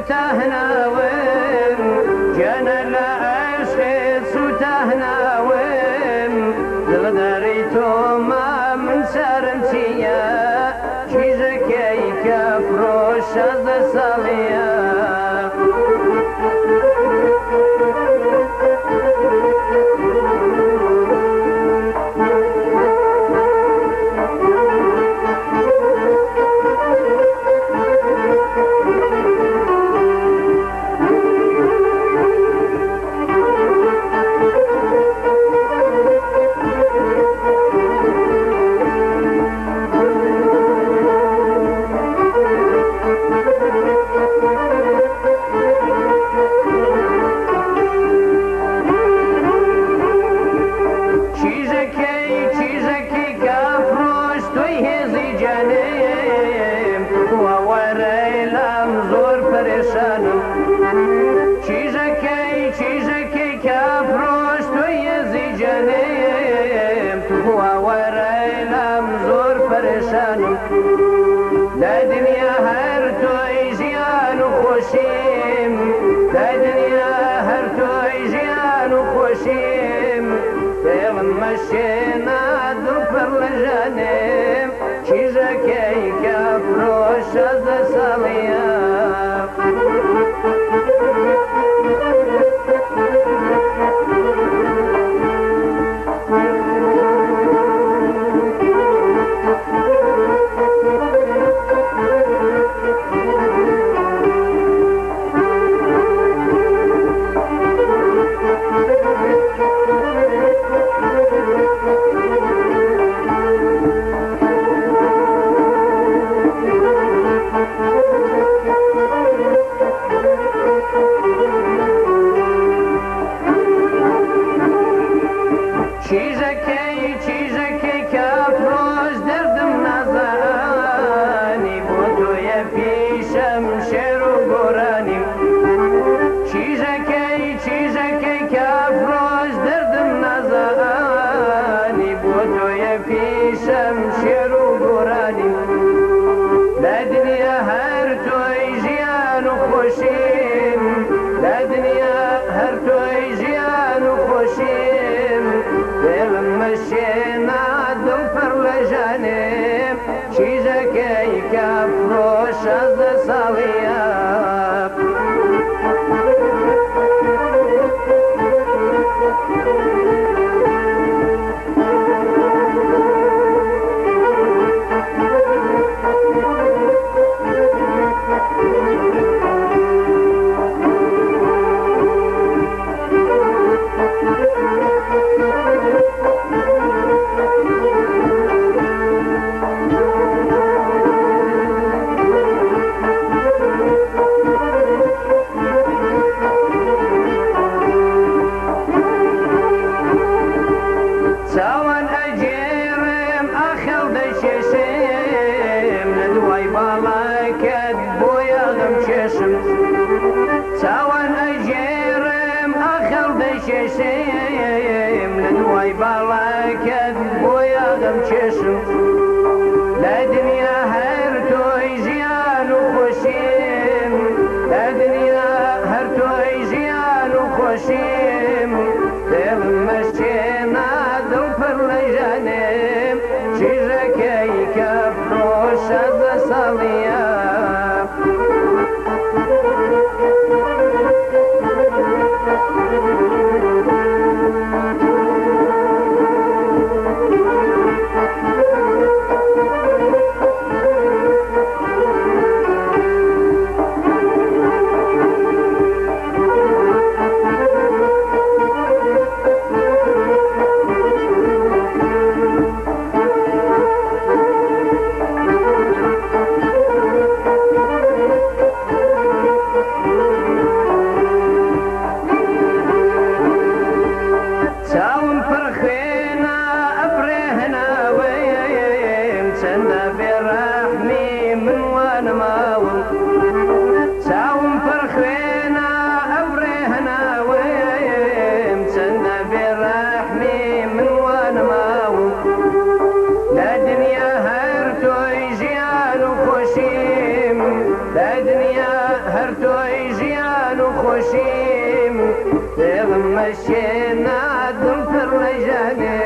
سوتهناوم جانا لعشق سوتهناوم دغداري توما من سارنتيا شيزكي كفروش از صاليا چیزکی کافروش توی زیجانیم تو ورایلم زور پریشانم در دنیا هر توی زیان و خوشیم در دنیا هر توی زیان و خوشیم دلم مشینا دل پر لجانیم چیزکی کافروش از سالیم چیزکی کافروش دردم نزانی با توی پیشم شعر و گرانیم چیزکی کافروش دردم نزانی با توی پیشم شعر و گرانیم در دنیا هر توی زیان و خوشیم در دنیا هر توی زیان و خوشیم دلم مشینا دل پر لجانیم چیزکی کافروش از سالیم سوان اجيرم اخل دششم ندوي بالاكد بويا غم ششم سوان اجيرم اخل دششم ندوي بالاكد بويا غم ششم لا دنيا هر توي زيان وخشيم لا دنيا هر توي زيان وخشيم دل مشينا دل پر لجانیم چیزکی کافروش از سالیم خوشیم دلم مشینا دم پر لجانه